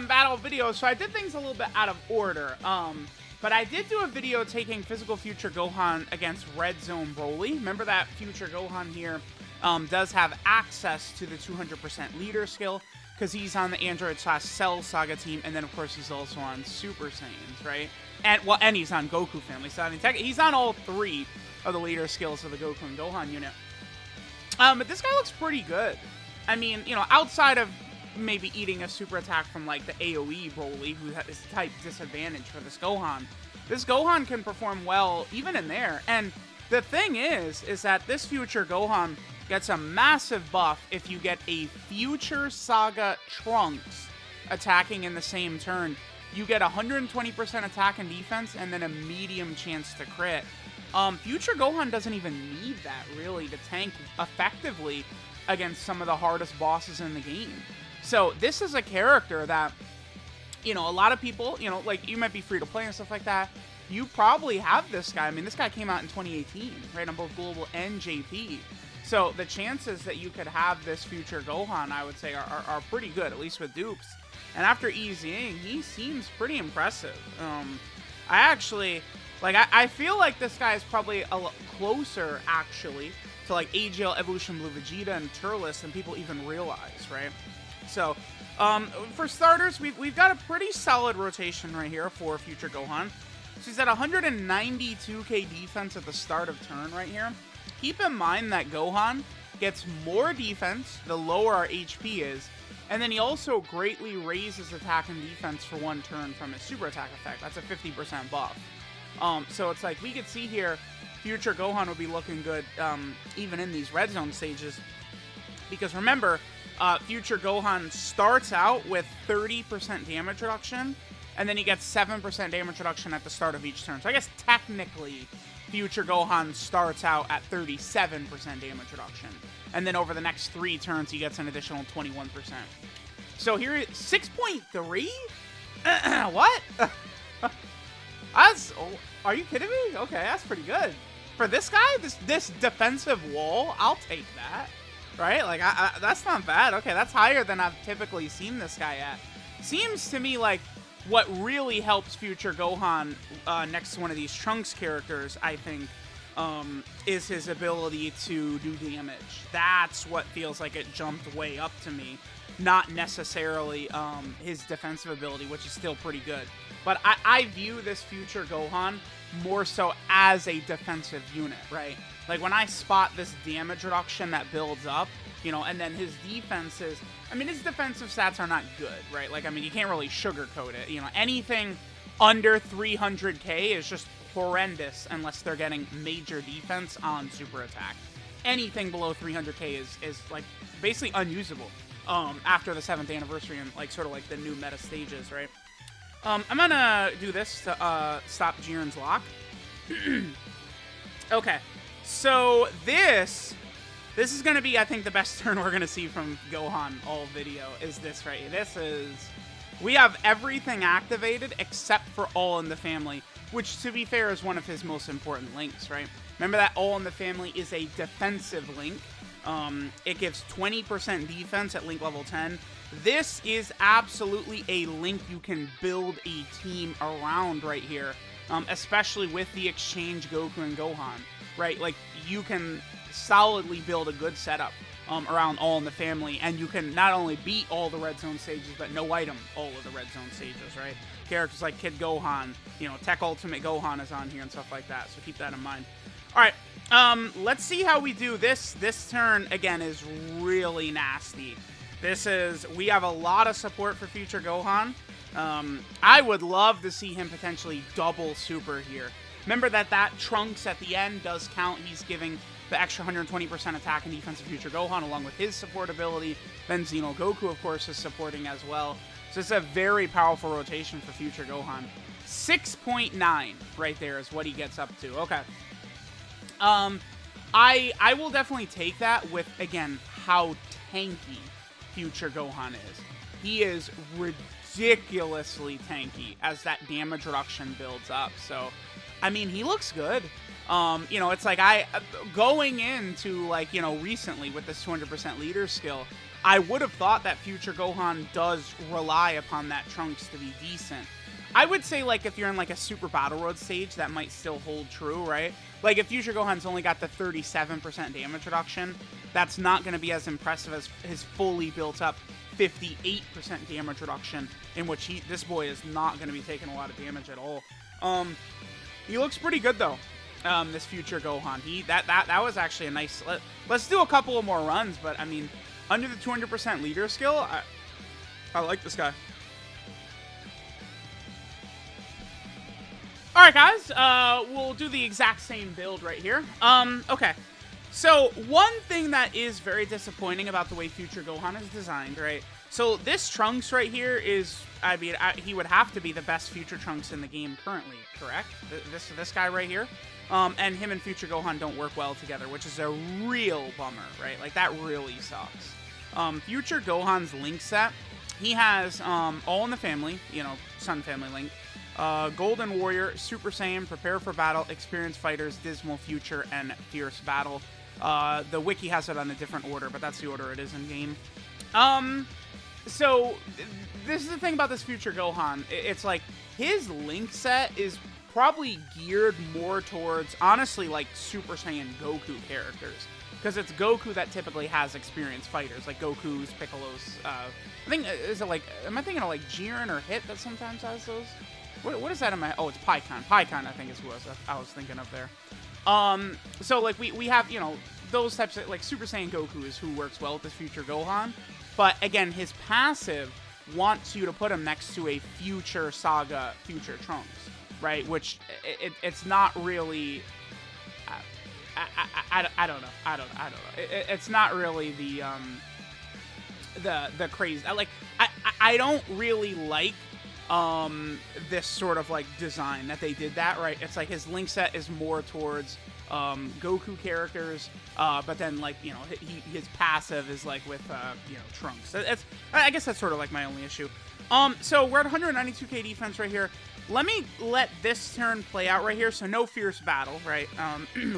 battle videos, so I did things a little bit out of order. But I did do a video taking Physical Future Gohan against Red Zone Broly. Remember that Future Gohan here does have access to the 200% leader skill, because he's on the Android/Cell Saga team, and then of course he's also on Super Saiyans, right? And he's on Goku family. So I mean, he's on all 3 of the leader skills of the Goku and Gohan unit. But this guy looks pretty good. I mean, you know, outside of maybe eating a super attack from like the AoE Broly, who has type disadvantage for this Gohan can perform well even in there. And the thing is that this Future Gohan gets a massive buff if you get a Future Saga Trunks attacking in the same turn. You get 120% attack and defense, and then a medium chance to crit. Future Gohan doesn't even need that, really, to tank effectively against some of the hardest bosses in the game. So this is a character that, you know, a lot of people, you know, like, you might be free to play and stuff like that. You probably have this guy. I mean, this guy came out in 2018, right, on both Global and JP. So the chances that you could have this Future Gohan, I would say, are pretty good, at least with dupes. And after EZing, he seems pretty impressive. I actually, like, I feel like this guy is probably a lot closer, actually, to, like, AGL Evolution Blue Vegeta and Turles than people even realize, right? So, for starters, we've got a pretty solid rotation right here for Future Gohan. She's at 192k defense at the start of turn right here. Keep in mind that Gohan gets more defense the lower our HP is, and then he also greatly raises attack and defense for 1 turn from his super attack effect. That's a 50% buff. So it's like, we could see here, Future Gohan would be looking good even in these red zone stages. Because remember, Future Gohan starts out with 30% damage reduction, and then he gets 7% damage reduction at the start of each turn. So I guess technically, Future Gohan starts out at 37% damage reduction. And then over the next 3 turns, he gets an additional 21%. So here, 6.3? What? Are you kidding me? Okay, that's pretty good. For this guy, this defensive wall, I'll take that. Right? Like, that's not bad. Okay, that's higher than I've typically seen this guy at. Seems to me like what really helps Future Gohan next to one of these Trunks characters, I think, is his ability to do damage. That's what feels like it jumped way up to me. Not necessarily his defensive ability, which is still pretty good. But I view this Future Gohan more so as a defensive unit, right? Like, when I spot this damage reduction that builds up, you know, and then his defenses, I mean, his defensive stats are not good, right? Like, I mean, you can't really sugarcoat it. You know, anything under 300k is just horrendous unless they're getting major defense on super attack. Anything below 300k is like, basically unusable after the 7th anniversary and, like, sort of like the new meta stages, right? I'm gonna do this to stop Jiren's lock. Okay, so this is gonna be, I think, the best turn we're gonna see from Gohan all video, is this right here. This is, we have everything activated except for All in the Family, which, to be fair, is one of his most important links, right? Remember that All in the Family is a defensive link. It gives 20% defense at link level 10. This is absolutely a link you can build a team around right here, especially with the exchange Goku and Gohan, right? Like, you can solidly build a good setup around All in the Family, and you can not only beat all the red zone stages, but no item all of the red zone stages, right? Characters like Kid Gohan, you know, Tech Ultimate Gohan is on here and stuff like that, so keep that in mind. All right, let's see how we do this. This turn, again, is really nasty. We have a lot of support for Future Gohan. I would love to see him potentially double super here. Remember that Trunks at the end does count. He's giving the extra 120% attack and defense of Future Gohan along with his support ability. Then Xeno Goku, of course, is supporting as well. So it's a very powerful rotation for Future Gohan. 6.9 right there is what he gets up to. Okay. I will definitely take that with, again, how tanky Future Gohan is. He is ridiculously tanky as that damage reduction builds up. So, I mean, he looks good. You know, it's like going into, like, you know, recently with this 200% leader skill, I would have thought that Future Gohan does rely upon that Trunks to be decent. I would say, like, if you're in, like, a Super Battle Road stage, that might still hold true, right? Like, if Future Gohan's only got the 37% damage reduction, that's not going to be as impressive as his fully built-up 58% damage reduction, in which this boy is not going to be taking a lot of damage at all. He looks pretty good, though, this Future Gohan. That was actually a nice... Let's do a couple of more runs, but, I mean, under the 200% leader skill, I like this guy. Alright, guys, we'll do the exact same build right here. Okay. So, one thing that is very disappointing about the way Future Gohan is designed, right? So, this Trunks right here is, I mean, he would have to be the best Future Trunks in the game currently, correct? This guy right here. And him and Future Gohan don't work well together, which is a real bummer, right? Like, that really sucks. Future Gohan's Link set, he has, All in the Family, you know, Sun Family Link. Golden Warrior, Super Saiyan, Prepare for Battle, Experienced Fighters, Dismal Future, and Fierce Battle. The wiki has it on a different order, but that's the order it is in game. So, this is the thing about this Future Gohan. It's like, his Link set is probably geared more towards, honestly, like, Super Saiyan Goku characters. Because it's Goku that typically has experienced fighters, like Goku's, Piccolo's, I think, is it like, am I thinking of, like, Jiren or Hit that sometimes has those? What is that in my... Oh, it's Pikkon. Pikkon, I think, is who I was thinking of there. So, like, we have, you know, those types of... Like, Super Saiyan Goku is who works well with this Future Gohan. But, again, his passive wants you to put him next to a Future Saga Future Trunks, right? Which, it's not really... I don't know. It's not really the crazy... Like, I don't really like... this sort of like design that they did that, right? It's like his Link set is more towards Goku characters, but then, like, you know, his passive is like with you know, Trunks. I guess that's sort of like my only issue. So we're at 192k defense right here. Let me let this turn play out right here. So no Fierce Battle, right?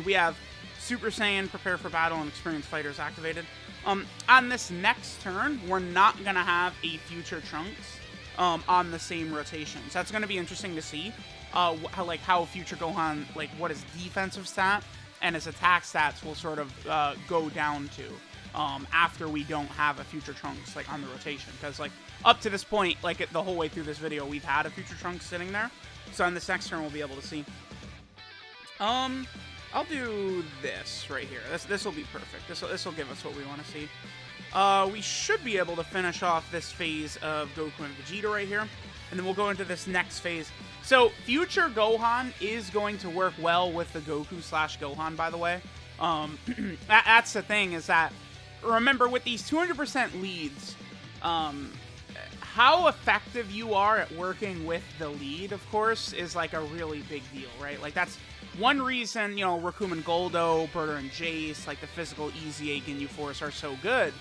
We have Super Saiyan, Prepare for Battle, and Experienced Fighters activated. On this next turn, we're not gonna have a Future Trunks on the same rotation. So that's going to be interesting to see how Future Gohan, like, what his defensive stat and his attack stats will sort of go down to after we don't have a Future Trunks, like, on the rotation. Because, like, up to this point, like, the whole way through this video, we've had a Future Trunks sitting there. So on this next turn, we'll be able to see. I'll do this right here. This will be perfect. This will give us what we want to see. We should be able to finish off this phase of Goku and Vegeta right here, and then we'll go into this next phase. So, Future Gohan is going to work well with the Goku/Gohan, by the way. That's the thing, is that, remember, with these 200% leads, how effective you are at working with the lead, of course, is, like, a really big deal, right? Like, that's one reason, you know, Rakumen Goldo, Burter and Jace, like, the physical EZA Ginyu Force are so good.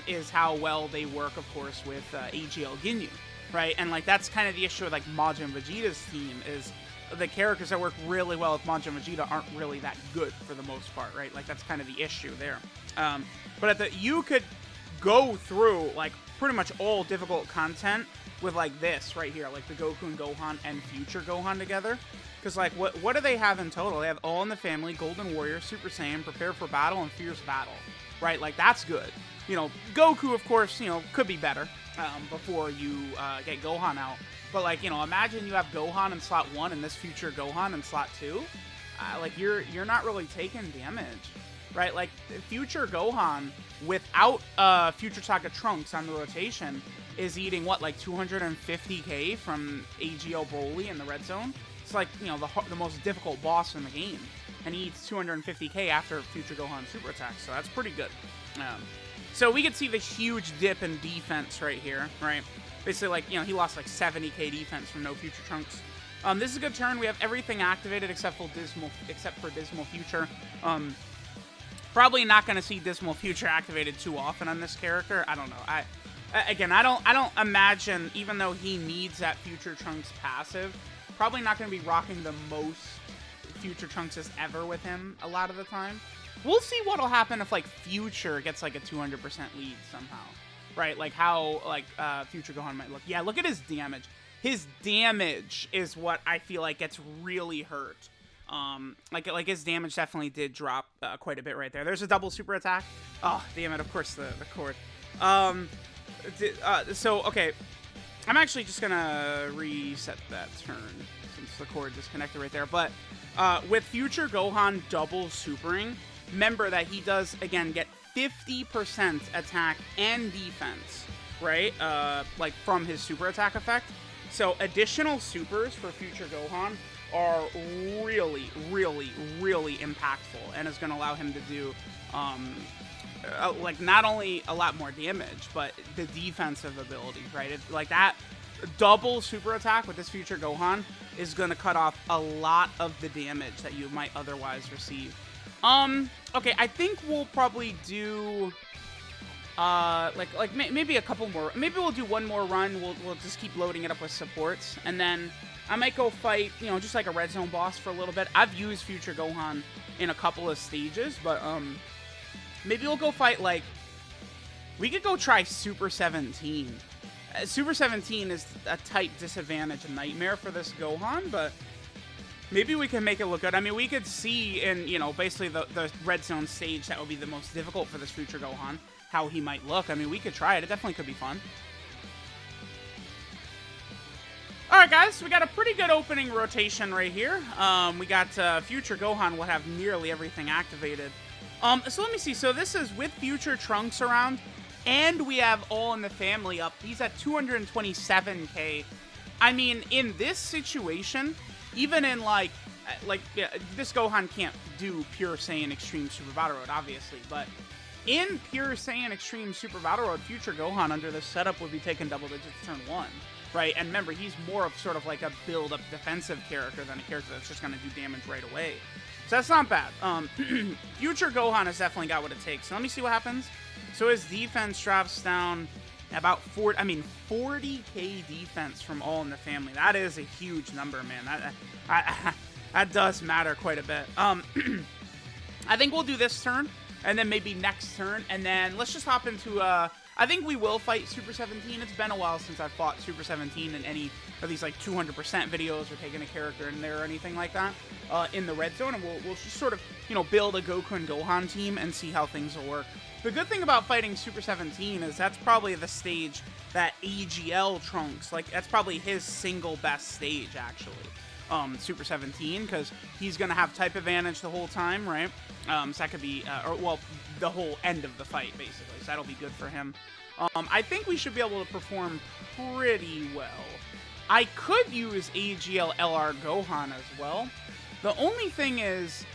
Is how well they work, of course, with AGL Ginyu, right? And, like, that's kind of the issue with, like, Majin and Vegeta's team, is the characters that work really well with Majin and Vegeta aren't really that good for the most part, right? Like, that's kind of the issue there. But you could go through, like, pretty much all difficult content with, like, this right here, like the Goku and Gohan and Future Gohan together. Because, like, what do they have in total? They have All in the Family, Golden Warrior, Super Saiyan, Prepare for Battle, and Fierce Battle, right? Like, that's good. You know, Goku, of course, you know, could be better before you get Gohan out. But, like, you know, imagine you have Gohan in slot 1 and this Future Gohan in slot 2. Like, you're not really taking damage, right? Like, Future Gohan without Future Saga Trunks on the rotation is eating, what, like 250k from AGL Broly in the red zone? It's like, you know, the most difficult boss in the game. And he eats 250k after Future Gohan super attacks, so that's pretty good. So we could see the huge dip in defense right here, right? Basically, like, you know, he lost like 70k defense from no Future Trunks. This is a good turn. We have everything activated except for Dismal Future. Probably not going to see Dismal Future activated too often on this character. I don't know. I don't imagine, even though he needs that Future Trunks passive, probably not going to be rocking the most Future Trunks ever with him a lot of the time. We'll see what'll happen if, like, Future gets, like, a 200% lead somehow. Right? Like, how, like, Future Gohan might look. Yeah, look at his damage. His damage is what I feel like gets really hurt. Like his damage definitely did drop quite a bit right there. There's a double super attack. Oh, damn it. Of course, the cord. So, okay. I'm actually just going to reset that turn since the cord disconnected right there. But with Future Gohan double supering, remember that he does, again, get 50% attack and defense, right? Like, from his super attack effect. So, additional supers for Future Gohan are really, really, really impactful and is going to allow him to do, like, not only a lot more damage, but the defensive ability, right? Like, that double super attack with this Future Gohan is going to cut off a lot of the damage that you might otherwise receive. Okay, I think we'll probably do, maybe a couple more. Maybe we'll do one more run. We'll just keep loading it up with supports, and then I might go fight, you know, just like a red zone boss for a little bit. I've used Future Gohan in a couple of stages, but, maybe we'll go fight, like, we could go try Super 17. Super 17 is a type disadvantage nightmare for this Gohan, but maybe we can make it look good. I mean, we could see in, you know, basically the red zone stage that would be the most difficult for this Future Gohan, how he might look. I mean, we could try it. It definitely could be fun. Alright, guys, we got a pretty good opening rotation right here. We got Future Gohan will have nearly everything activated. So let me see. So this is with Future Trunks around, and we have All in the Family up. He's at 227k. I mean, in this situation, even in, like yeah, this Gohan can't do Pure Saiyan Extreme Super Battle Road, obviously, but in Pure Saiyan Extreme Super Battle Road, Future Gohan under this setup would be taking double digits turn 1. Right, and remember, he's more of sort of like a build-up defensive character than a character that's just going to do damage right away. So that's not bad. Future Gohan has definitely got what it takes. So let me see what happens. So his defense drops down about 40k defense from All in the Family. That is a huge number, man. That does matter quite a bit. I think we'll do this turn, and then maybe next turn, and then let's just hop into I think we will fight Super 17. It's been a while since I've fought Super 17 in any of these, like, 200% videos or taking a character in there or anything like that in the red zone. And we'll just sort of, you know, build a Goku and Gohan team and see how things will work. The good thing about fighting Super 17 is that's probably the stage that AGL Trunks, like, that's probably his single best stage, actually. Super 17, because he's going to have type advantage the whole time, right? So that could be, the whole end of the fight, basically. So that'll be good for him. I think we should be able to perform pretty well. I could use AGL LR Gohan as well. The only thing is,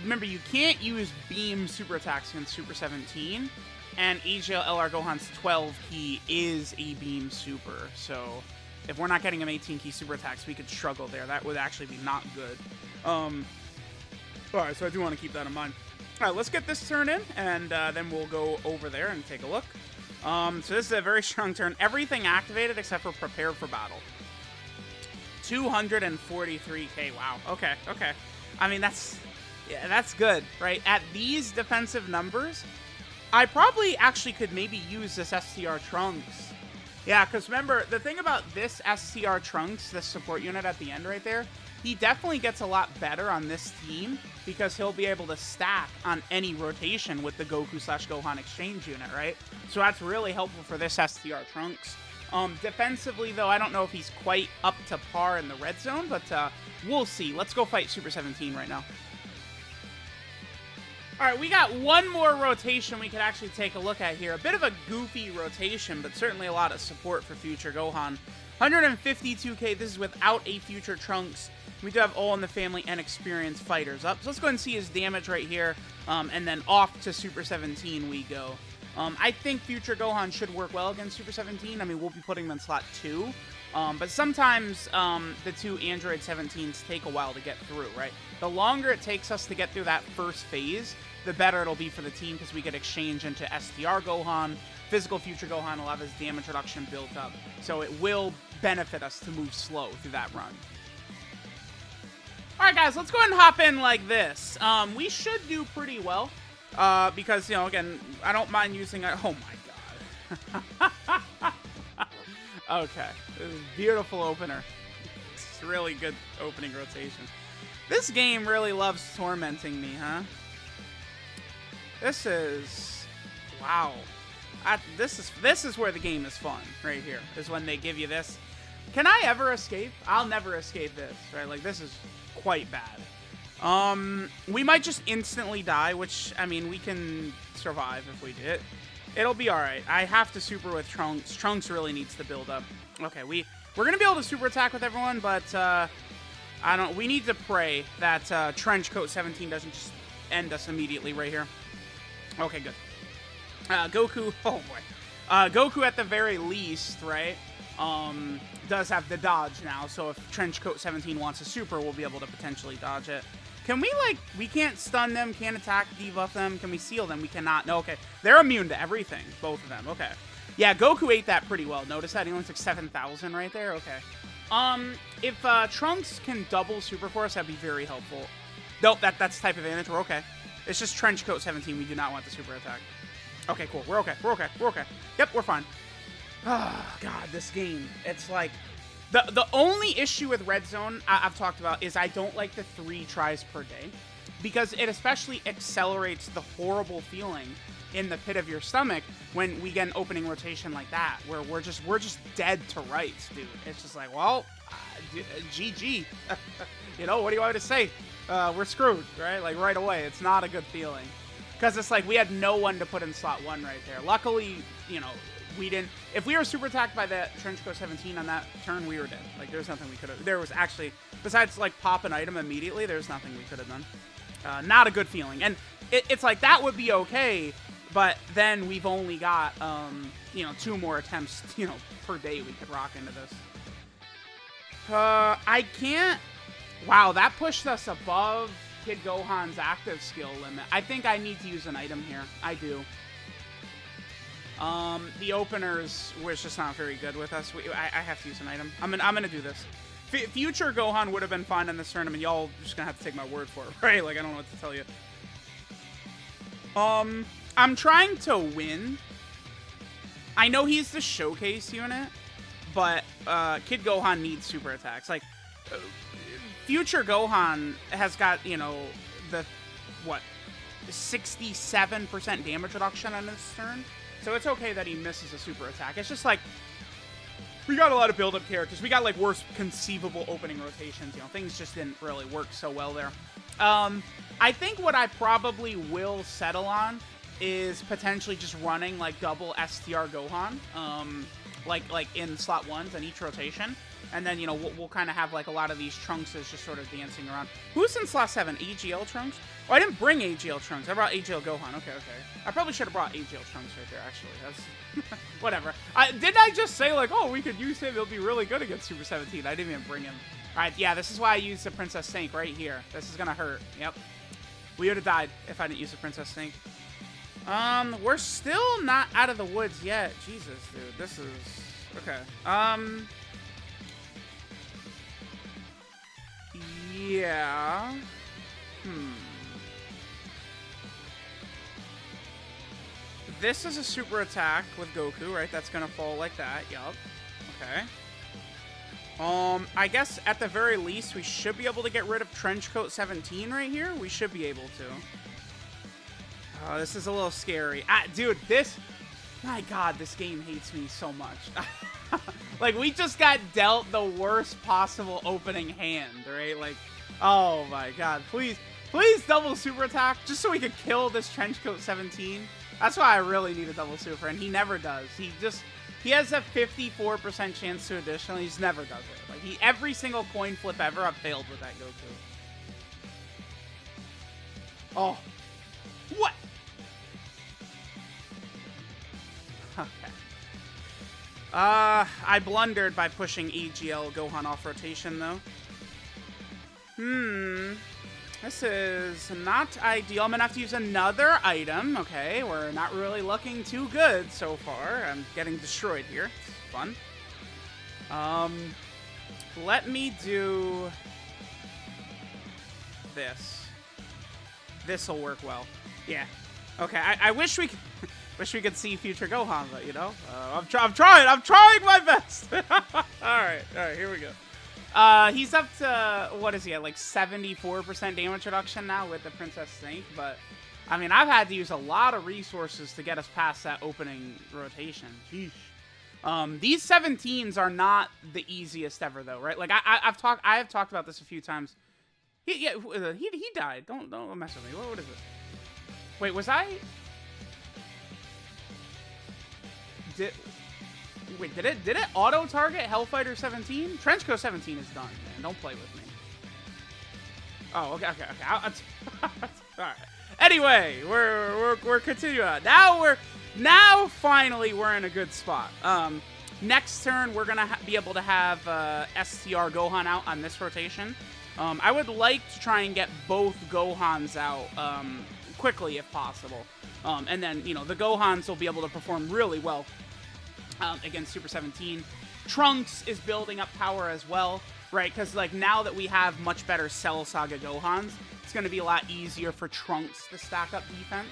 remember, you can't use beam super attacks against Super 17, and AGL LR Gohan's 12 key is a beam super, so if we're not getting him 18 key super attacks, we could struggle there. That would actually be not good. Alright, so I do want to keep that in mind. Alright, let's get this turn in, and then we'll go over there and take a look. So this is a very strong turn. Everything activated except for Prepare for Battle. 243k. Wow. Okay. I mean, that's good, right? At these defensive numbers, I probably actually could maybe use this STR Trunks. Yeah, because remember, the thing about this STR Trunks, this support unit at the end right there, he definitely gets a lot better on this team because he'll be able to stack on any rotation with the Goku/Gohan exchange unit, right? So that's really helpful for this STR Trunks. Defensively, though, I don't know if he's quite up to par in the red zone, but we'll see. Let's go fight Super 17 right now. Alright, we got one more rotation we could actually take a look at here. A bit of a goofy rotation, but certainly a lot of support for Future Gohan. 152k, this is without a Future Trunks. We do have All in the Family and Experienced Fighters up. So let's go ahead and see his damage right here, and then off to Super 17 we go. I think Future Gohan should work well against Super 17. I mean, we'll be putting him in slot 2. But sometimes the two Android 17s take a while to get through, right? The longer it takes us to get through that first phase, the better it'll be for the team because we could exchange into STR Gohan. Physical Future Gohan will have his damage reduction built up. So it will benefit us to move slow through that run. Alright guys, let's go ahead and hop in like this. We should do pretty well. Because, you know, again, I don't mind using it. Oh my god. Okay. This is a beautiful opener. It's really good opening rotation. This game really loves tormenting me, huh? This is... Wow. This is where the game is fun, right here, is when they give you this. Can I ever escape? I'll never escape this, right? Like, this is quite bad. We might just instantly die, which, I mean, we can survive if we do it. It'll be alright. I have to super with Trunks. Trunks really needs to build up. Okay, we're gonna be able to super attack with everyone, but, we need to pray that, Trench Coat 17 doesn't just end us immediately right here. Okay, good. Goku, oh boy. Goku at the very least, right, does have the dodge now, so if Trench Coat 17 wants a super, we'll be able to potentially dodge it. Can we, like, we can't stun them, can't attack, debuff them, can we seal them? We cannot. No, okay. They're immune to everything, both of them, okay. Yeah, Goku ate that pretty well. Notice that? He only took 7,000 right there, okay. If, Trunks can double Super Force, that'd be very helpful. Nope, that's type advantage, we're okay. It's just Trench Coat 17, we do not want the super attack. Okay, cool. We're okay. We're okay. We're okay. Yep, we're fine. Oh, God, this game. It's like... The only issue with Red Zone I've talked about is I don't like the 3 tries per day. Because it especially accelerates the horrible feeling in the pit of your stomach when we get an opening rotation like that. Where we're just dead to rights, dude. It's just like, well, GG. You know, what do you want me to say? We're screwed, right? Like, right away. It's not a good feeling. Because it's like we had no one to put in slot 1 right there. Luckily, you know, we didn't... If we were super attacked by that Trench Coat 17 on that turn, we were dead. Like, there's nothing we could have... There was actually... Besides, like, pop an item immediately, there's nothing we could have done. Not a good feeling. And it's like, that would be okay, but then we've only got, you know, 2 more attempts, you know, per day we could rock into this. I can't... Wow, that pushed us above Kid Gohan's active skill limit. I think I need to use an item here. I do. The openers was just not very good with us. I have to use an item. I'm gonna do this. Future Gohan would have been fine in this tournament. Y'all just gonna have to take my word for it, right? Like, I don't know what to tell you. I'm trying to win. I know he's the showcase unit, but Kid Gohan needs super attacks. Like, Future Gohan has got, you know, the, what, 67% damage reduction on this turn. So it's okay that he misses a super attack. It's just like, we got a lot of build-up characters. We got, like, worst conceivable opening rotations. You know, things just didn't really work so well there. I think what I probably will settle on is potentially just running, like, double STR Gohan. Like in slot 1s on each rotation. And then, you know, we'll kind of have, like, a lot of these Trunkses just sort of dancing around. Who's in slot 7? AGL Trunks? Oh, I didn't bring AGL Trunks. I brought AGL Gohan. Okay. I probably should have brought AGL Trunks right there, actually. That's... Whatever. Didn't I just say, like, oh, we could use him. He'll be really good against Super 17. I didn't even bring him. All right, yeah, this is why I used the Princess Snake right here. This is going to hurt. Yep. We would have died if I didn't use the Princess Snake. We're still not out of the woods yet. Jesus, dude. This is... Okay. Yeah. This is a super attack with Goku, right? That's gonna fall like that. Yup. Okay. I guess at the very least, we should be able to get rid of Trench Coat 17 right here. We should be able to. Oh, this is a little scary. Dude, this... My God, this game hates me so much. Like, we just got dealt the worst possible opening hand, right? Like, oh my God. Please double super attack, just so we could kill this Trench Coat 17. That's why I really need a double super, and he never does. He has a 54% chance to additional. He just never does it. Like, every single coin flip ever, I've failed with that Goku. Oh. What? Okay. I blundered by pushing EGL Gohan off rotation, though. This is not ideal. I'm gonna have to use another item. Okay, we're not really looking too good so far. I'm getting destroyed here. It's fun. Let me do this. This'll work well. Yeah. Okay, I wish we could, wish we could see future Gohan, but you know, I'm trying my best. all right, here we go. He's up to, what is he at, like 74% damage reduction now with the Princess Snake, but I mean, I've had to use a lot of resources to get us past that opening rotation. Sheesh. These 17s are not the easiest ever, though, right? Like I have talked about this a few times. He died. Don't mess with me. What is this? Wait, was I? Did it auto target Hellfighter 17? Trenchcoat 17 is done, man. Don't play with me. Oh, okay. All right. Anyway, we're continuing on. Now finally we're in a good spot. Next turn we're gonna be able to have STR Gohan out on this rotation. I would like to try and get both Gohans out quickly if possible. And then, you know, the Gohans will be able to perform really well against Super 17. Trunks is building up power as well, right? Because, like, now that we have much better Cell Saga Gohans, it's going to be a lot easier for Trunks to stack up defense.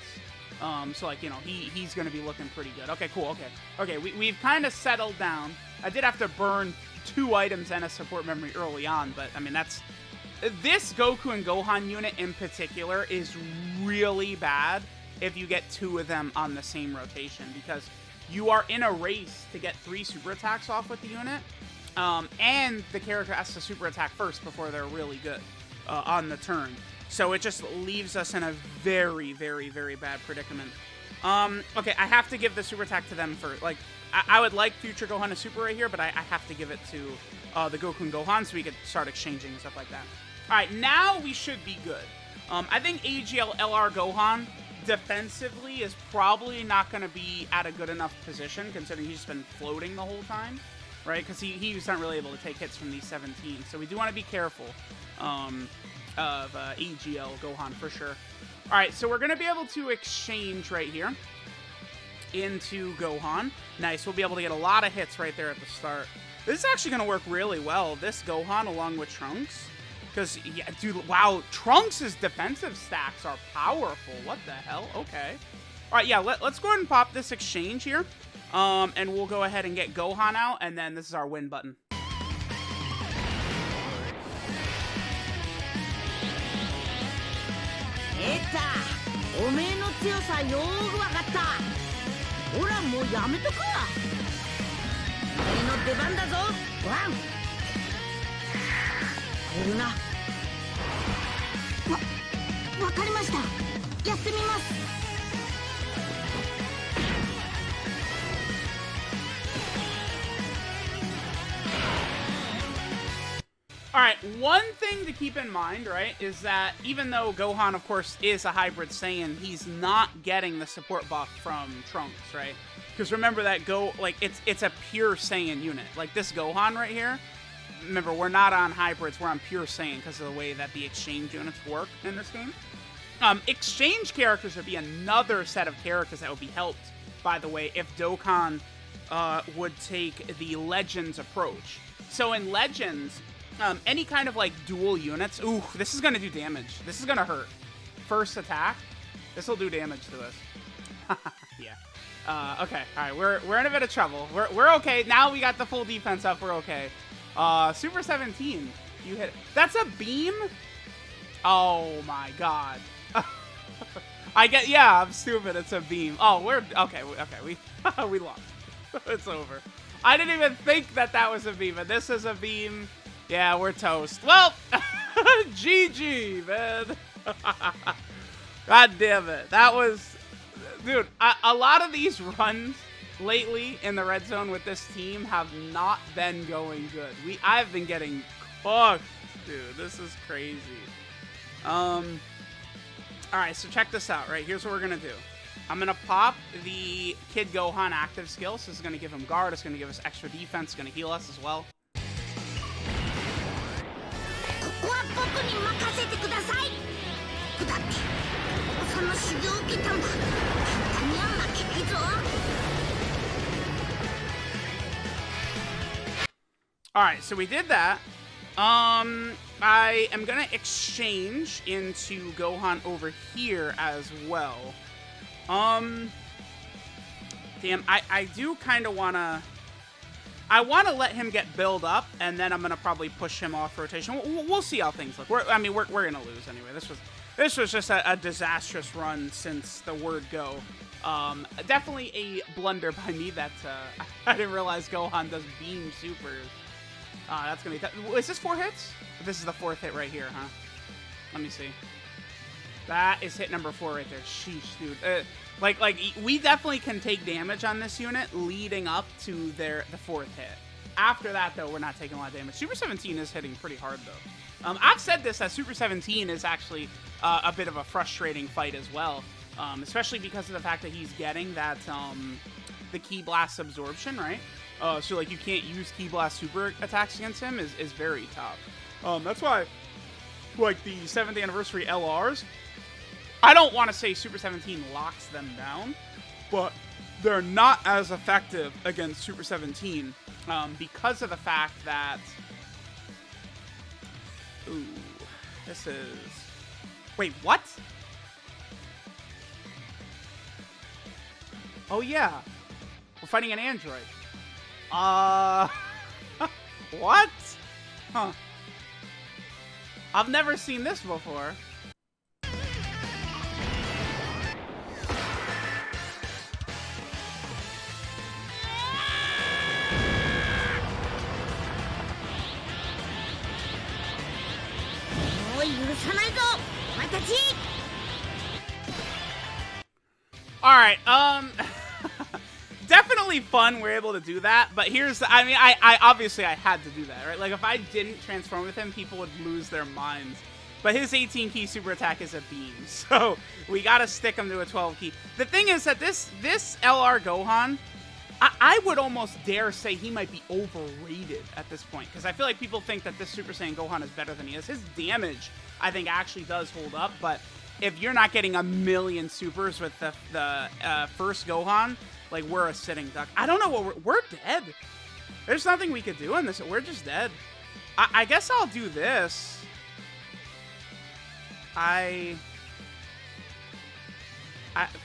So, like, you know, he's going to be looking pretty good. Okay, cool, okay. We've kind of settled down. I did have to burn 2 items and a support memory early on, but, I mean, that's... This Goku and Gohan unit in particular is really bad if you get 2 of them on the same rotation, because you are in a race to get 3 super attacks off with the unit, and the character has to super attack first before they're really good on the turn. So it just leaves us in a very, very, very bad predicament. Okay, I have to give the super attack to them for, like, I would like future Gohan to super right here, but I have to give it to the Goku and Gohan so we could start exchanging and stuff like that. All right, now we should be good. I think AGL LR Gohan defensively is probably not going to be at a good enough position, considering he's been floating the whole time, right? Because he's not really able to take hits from these 17. So we do want to be careful of AGL Gohan for sure. All right, so we're going to be able to exchange right here into Gohan. Nice, we'll be able to get a lot of hits right there at the start. This is actually going to work really well, this Gohan along with Trunks. Because, yeah, dude, wow, Trunks' defensive stacks are powerful. What the hell? Okay. All right, yeah, let's go ahead and pop this exchange here. And we'll go ahead and get Gohan out, and then this is our win button. Alright, one thing to keep in mind, right, is that even though Gohan, of course, is a hybrid Saiyan, he's not getting the support buff from Trunks, right? Because remember that it's a pure Saiyan unit. Like this Gohan right here, remember, we're not on hybrids, we're on pure Saiyan because of the way that the exchange units work in this game. Exchange characters would be another set of characters that would be helped, by the way, if Dokkan would take the Legends approach. So in Legends, any kind of like dual units, ooh, this is going to do damage. This is going to hurt. First attack, this will do damage to us. Yeah. Okay, all right, we're in a bit of trouble. We're okay. Now we got the full defense up, we're okay. Super 17, you hit it. That's a beam? Oh my god. Yeah, I'm stupid, it's a beam. Oh, okay, we lost. It's over. I didn't even think that was a beam, and this is a beam. Yeah, we're toast. Well, GG, man. God damn it. That was, dude, a lot of these runs lately in the red zone with this team have not been going good. I've been getting cooked, dude. This is crazy. All right, so check this out, right? Here's what we're gonna do. I'm gonna pop the Kid Gohan active skill. So this is gonna give him guard. It's gonna give us extra defense. It's gonna heal us as well. Alright, so we did that. I am gonna exchange into Gohan over here as well. Damn, I do kind of want to... I want to let him get built up, and then I'm going to probably push him off rotation. We'll see how things look. We're going to lose anyway. This was just a disastrous run since the word go. Definitely a blunder by me that I didn't realize Gohan does beam supers. That's going to be... Is this 4 hits? This is the 4th hit right here, huh? Let me see. That is hit number 4 right there. Sheesh, dude. Like we definitely can take damage on this unit leading up to the 4th hit. After that, though, we're not taking a lot of damage. Super 17 is hitting pretty hard, though. I've said this, that Super 17 is actually a bit of a frustrating fight as well, especially because of the fact that he's getting that the Ki Blast absorption, right? So, like, you can't use Ki Blast super attacks against him is very tough. That's why, like, the 7th anniversary LRs, I don't want to say Super 17 locks them down, but they're not as effective against Super 17 because of the fact that... Ooh, this is... Wait, what? Oh, yeah. We're fighting an android. What? Huh. I've never seen this before. Alright, definitely fun we're able to do that, but here's the, I mean, I obviously I had to do that, right? Like, if I didn't transform with him, people would lose their minds. But his 18 key super attack is a beam, so we gotta stick him to a 12 key. The thing is that this LR Gohan, I would almost dare say he might be overrated at this point, because I feel like people think that this Super Saiyan Gohan is better than he is. His damage, I think, actually does hold up, but if you're not getting a million supers with the first Gohan, like, we're a sitting duck. I don't know what we're dead. There's nothing we could do in this. We're just dead. I guess I'll do this.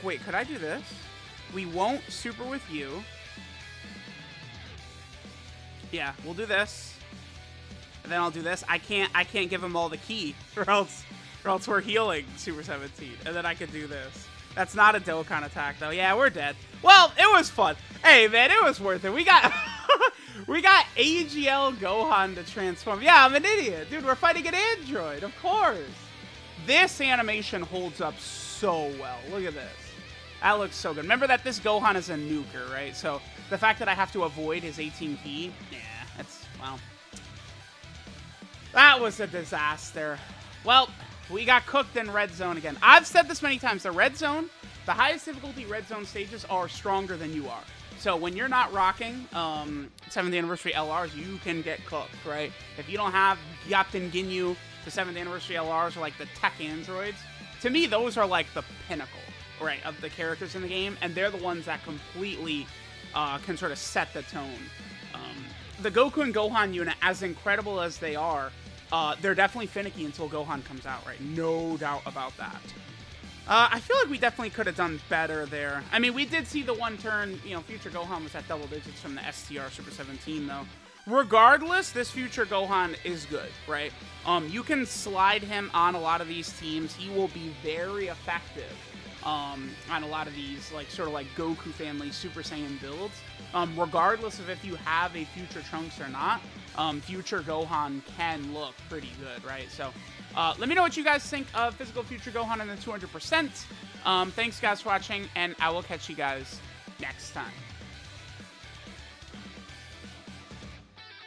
Wait, could I do this? We won't super with you. Yeah, we'll do this. And then I'll do this. I can't give him all the key, or else we're healing Super 17. And then I could do this. That's not a Dokkan attack, though. Yeah, we're dead. Well, it was fun. Hey, man, it was worth it. We got we got AGL Gohan to transform. Yeah, I'm an idiot. Dude, we're fighting an android, of course. This animation holds up so well. Look at this. That looks so good. Remember that this Gohan is a nuker, right? So the fact that I have to avoid his 18 key, yeah, that's, well, that was a disaster. Well, we got cooked in Red Zone again. I've said this many times. The Red Zone, the highest difficulty Red Zone stages are stronger than you are. So when you're not rocking 7th Anniversary LRs, you can get cooked, right? If you don't have Gyapten Ginyu, the 7th Anniversary LRs, or like the tech androids, to me, those are like the pinnacle, right, of the characters in the game, and they're the ones that completely can sort of set the tone. The Goku and Gohan unit, as incredible as they are, they're definitely finicky until Gohan comes out, right? No doubt about that. I feel like we definitely could have done better there. I mean, we did see the one turn, you know, Future Gohan was at double digits from the STR Super 17, though. Regardless, this Future Gohan is good, right? You can slide him on a lot of these teams. He will be very effective on a lot of these, like, sort of like Goku family Super Saiyan builds. Regardless of if you have a Future Trunks or not, Future Gohan can look pretty good, right? So, let me know what you guys think of Physical Future Gohan in the 200%. Thanks, guys, for watching, and I will catch you guys next time.